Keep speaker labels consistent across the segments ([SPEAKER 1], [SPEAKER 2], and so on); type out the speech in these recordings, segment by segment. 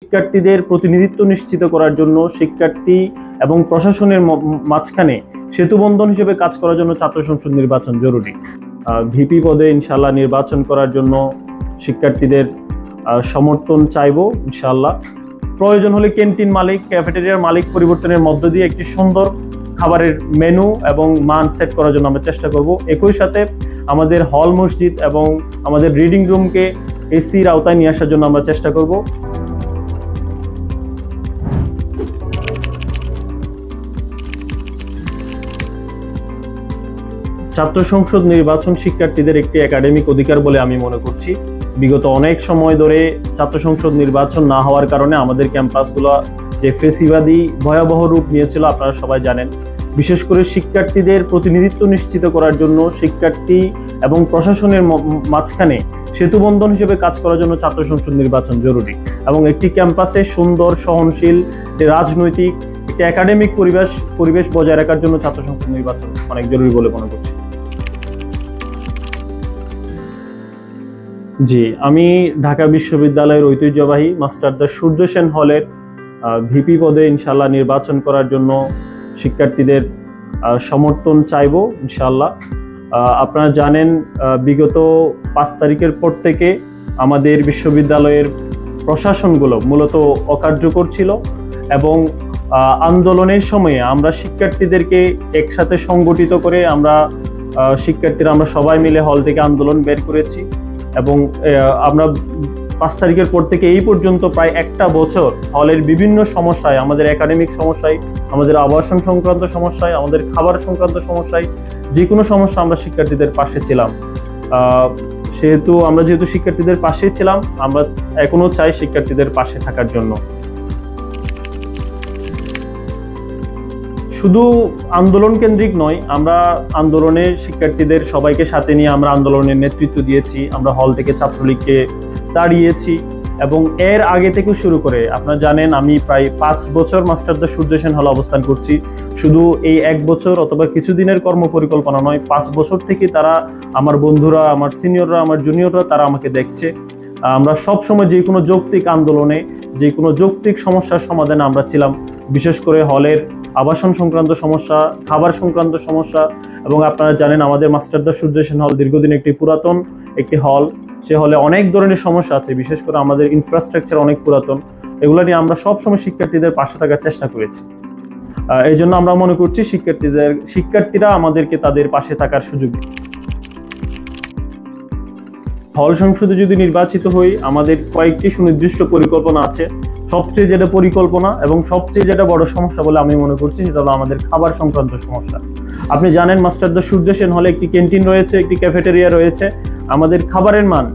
[SPEAKER 1] শিক্ষার্থীদের প্রতিনিধিত্ব নিশ্চিত করার জন্য শিক্ষার্থী এবং প্রশাসনের মাঝখানে সেতুবন্ধন হিসেবে কাজ করার জন্য ছাত্র সংসদ নির্বাচন জরুরি। ভিপি পদে ইনশাআল্লাহ নির্বাচন করার জন্য শিক্ষার্থীদের সমর্থন চাইবো ইনশাআল্লাহ। প্রয়োজন হলে ক্যান্টিন মালিক, ক্যাফেটেরিয়ার মালিক পরিবর্তনের মধ্য দিয়ে একটি সুন্দর খাবারের মেনু এবং মান সেট করার জন্য আমরা চেষ্টা করব। একই সাথে আমাদের হল মসজিদ এবং আমাদের রিডিং রুমকে এসির আওতায় নিয়ে আসার জন্য আমরা চেষ্টা করব। ছাত্র সংসদ নির্বাচন শিক্ষার্থীদের একটি একাডেমিক অধিকার বলে আমি মনে করছি। বিগত অনেক সময় ধরে ছাত্র সংসদ নির্বাচন না হওয়ার কারণে আমাদের ক্যাম্পাসগুলো যে ফেসিবাদী ভয়াবহ রূপ নিয়েছিল আপনারা সবাই জানেন। বিশেষ করে শিক্ষার্থীদের প্রতিনিধিত্ব নিশ্চিত করার জন্য শিক্ষার্থী এবং প্রশাসনের মাঝখানে সেতুবন্ধন হিসেবে কাজ করার জন্য ছাত্র সংসদ নির্বাচন জরুরি এবং একটি ক্যাম্পাসে সুন্দর সহনশীল রাজনৈতিক একটি একাডেমিক পরিবেশ বজায় রাখার জন্য ছাত্র সংসদ নির্বাচন অনেক জরুরি বলে মনে করছি। জি, আমি ঢাকা বিশ্ববিদ্যালয়ের ঐতিহ্যবাহী মাস্টার দা সূর্য সেন হলের ভিপি পদে ইনশাআল্লাহ নির্বাচন করার জন্য শিক্ষার্থীদের সমর্থন চাইবো ইনশাআল্লাহ। আপনারা জানেন বিগত 5 তারিখের পর থেকে আমাদের বিশ্ববিদ্যালয়ের প্রশাসনগুলো মূলত অকার্যকর ছিল এবং আন্দোলনের সময়ে আমরা শিক্ষার্থীদেরকে একসাথে সংগঠিত করে আমরা সবাই মিলে হল থেকে আন্দোলন বের করেছি এবং আমরা 5 তারিখের পর থেকে এই পর্যন্ত প্রায় একটা বছর হলের বিভিন্ন সমস্যায়, আমাদের একাডেমিক সমস্যায়, আমাদের আবাসন সংক্রান্ত সমস্যায়, আমাদের খাবার সংক্রান্ত সমস্যায়, যে কোনো সমস্যা আমরা শিক্ষার্থীদের পাশে ছিলাম। আমরা যেহেতু শিক্ষার্থীদের পাশে ছিলাম, আমরা এখনো চাই শিক্ষার্থীদের পাশে থাকার জন্য। শুধু আন্দোলন কেন্দ্রিক নয়, আমরা আন্দোলনে শিক্ষার্থীদের সবাইকে সাথে নিয়ে আমরা আন্দোলনের নেতৃত্ব দিয়েছি। আমরা হল থেকে ছাত্রলীগকে তাড়িয়েছি এবং এর আগে থেকে শুরু করে আপনারা জানেন আমি প্রায় 5 বছর মাস্টার দা সূর্য সেন হলে অবস্থান করছি। শুধু এই 1 বছর অথবা কিছুদিনের কর্ম পরিকল্পনা নয়, 5 বছর থেকে তারা, আমার বন্ধুরা, আমার সিনিয়ররা, আমার জুনিয়ররা, তারা আমাকে দেখছে। আমরা সব সময় যে কোনো যৌক্তিক আন্দোলনে, যে কোনো যৌক্তিক সমস্যার সমাধানে আমরা ছিলাম। বিশেষ করে হলের আবাসন সংক্রান্ত সমস্যা, খাবার সংক্রান্ত সমস্যা, এবং আপনারা জানেন আমাদের মাস্টার দা সূর্য সেন হল দীর্ঘদিন একটি পুরাতন একটি হল। সে হলে অনেক ধরনের সমস্যা আছে, বিশেষ করে আমাদের ইনফ্রাস্ট্রাকচার অনেক পুরাতন। এগুলো নিয়ে আমরা সবসময় শিক্ষার্থীদের পাশে থাকার চেষ্টা করেছি। এই জন্য আমরা মনে করছি শিক্ষার্থীরা আমাদেরকে তাদের পাশে থাকার সুযোগ দেয়। হল সংসদে যদি নির্বাচিত হই, আমাদের কয়েকটি সুনির্দিষ্ট পরিকল্পনা আছে। সবচেয়ে যেটা পরিকল্পনা এবং সবচেয়ে যেটা বড় সমস্যা বলে আমি মনে করছি, সেটা হলো আমাদের খাবার সংক্রান্ত সমস্যা। আপনি জানেন মাস্টার দা সূর্য সেন হলে একটি ক্যান্টিন রয়েছে, একটি ক্যাফেটেরিয়া রয়েছে। আমাদের খাবারের মান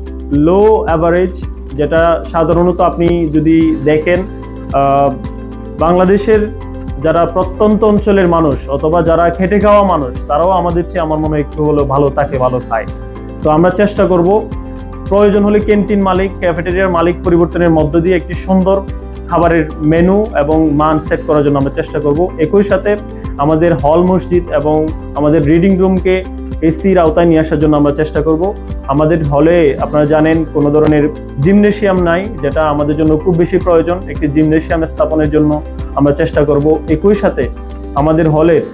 [SPEAKER 1] লো অ্যাভারেজ, যেটা সাধারণত আপনি যদি দেখেন বাংলাদেশের যারা প্রত্যন্ত অঞ্চলের মানুষ অথবা যারা খেটে খাওয়া মানুষ, তারাও আমাদের চেয়ে আমার মনে হয় একটু হলেও ভালো খায়। তো আমরা চেষ্টা করব প্রয়োজন হলে ক্যান্টিন মালিক, ক্যাফেটেরিয়ার মালিক পরিবর্তনের মধ্য দিয়ে একটি সুন্দর খাবারের মেনু এবং মান সেট করার জন্য আমরা চেষ্টা করব। একই সাথে আমাদের হল মসজিদ এবং আমাদের রিডিং রুমকে এসির আওতায় নিয়ে আসার জন্য আমরা চেষ্টা করব। আমাদের হলে আপনারা জানেন কোনো ধরনের জিমনেশিয়াম নাই, যেটা আমাদের জন্য খুব বেশি প্রয়োজন। একটি জিমনেশিয়াম স্থাপনের জন্য আমরা চেষ্টা করব। একই সাথে আমাদের হলের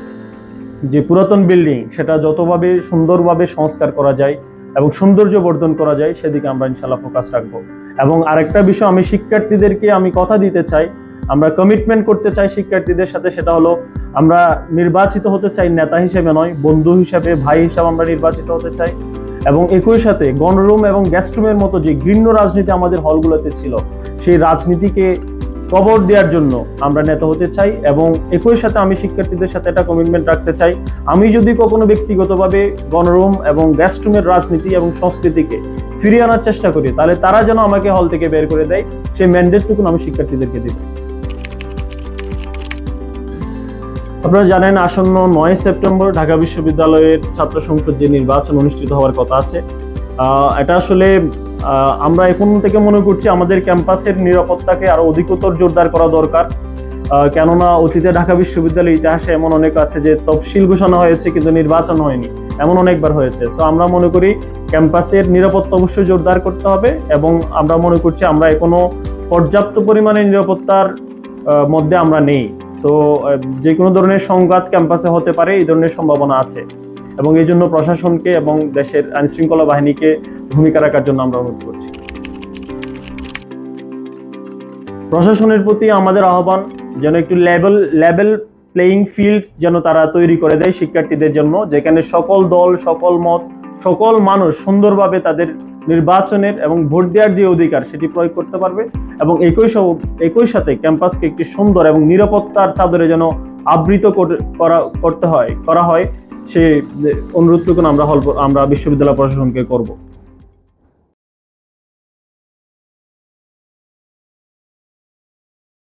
[SPEAKER 1] যে পুরাতন বিল্ডিং, সেটা যতভাবে সুন্দরভাবে সংস্কার করা যায় এবং সৌন্দর্য বর্ধন করা যায়, সেদিকে আমরা ইনশাআল্লাহ ফোকাস রাখবো। এবং আরেকটা বিষয় আমি শিক্ষার্থীদেরকে কথা দিতে চাই, আমরা কমিটমেন্ট করতে চাই শিক্ষার্থীদের সাথে, সেটা হলো আমরা নির্বাচিত হতে চাই নেতা হিসেবে নয়, বন্ধু হিসেবে, ভাই হিসেবে আমরা নির্বাচিত হতে চাই। এবং একই সাথে গণরুম এবং গেস্ট রুমের মতো যে ঘৃণ্য রাজনীতি আমাদের হলগুলোতে ছিল, সেই রাজনীতিকে কবর দেওয়ার জন্য আমরা নেতা হতে চাই। এবং একই সাথে আমি শিক্ষার্থীদের সাথে একটা কমিটমেন্ট রাখতে চাই, আমি যদি কখনো ব্যক্তিগতভাবে গণরুম এবং গেস্ট রুমের রাজনীতি এবং সংস্কৃতিকে ফিরিয়ে আনার চেষ্টা করি, তাহলে তারা যেন আমাকে হল থেকে বের করে দেয়, সেই ম্যান্ডেটটুকু আমি শিক্ষার্থীদেরকে দিব। আপনারা জানেন আসন্ন 9 সেপ্টেম্বর ঢাকা বিশ্ববিদ্যালয়ের ছাত্র সংসদ যে নির্বাচন অনুষ্ঠিত হওয়ার কথা আছে, এটা আসলে আমরা এখন থেকে মনে করছি আমাদের ক্যাম্পাসের নিরাপত্তাকে আরো অধিকতর জোরদার করা দরকার। কেননা অতীতে ঢাকা বিশ্ববিদ্যালয়ের ইতিহাসে এমন অনেক আছে যে তফসিল ঘোষণা হয়েছে কিন্তু নির্বাচন হয়নি, এমন অনেকবার হয়েছে। সো আমরা মনে করি ক্যাম্পাসের নিরাপত্তা অবশ্যই জোরদার করতে হবে, এবং আমরা মনে করছি আমরা এখনো পর্যাপ্ত পরিমাণে নিরাপত্তার মধ্যে আমরা নেই। সো যে কোনো ধরনের সংঘাত ক্যাম্পাসে হতে পারে, এই ধরনের সম্ভাবনা আছে, এবং এই জন্য প্রশাসনকে এবং দেশের আইনশৃঙ্খলা বাহিনীকে ভূমিকা রাখার জন্য আমরা অনুরোধ করছি। প্রশাসনের প্রতি আমাদের আহ্বান যেন একটু লেভেল প্লেইং ফিল্ড যেন তারা তৈরি করে দেয় শিক্ষার্থীদের জন্য, যেখানে সকল দল, সকল মত, সকল মানুষ সুন্দরভাবে তাদের নির্বাচনের এবং ভোট দেওয়ার যে অধিকার সেটি প্রয়োগ করতে পারবে, এবং একই সাথে ক্যাম্পাসকে একটি সুন্দর এবং নিরাপত্তার চাদরে যেন আবৃত করা হয় সেই অনুরোধটুকু আমরা বিশ্ববিদ্যালয় প্রশাসনকে করব।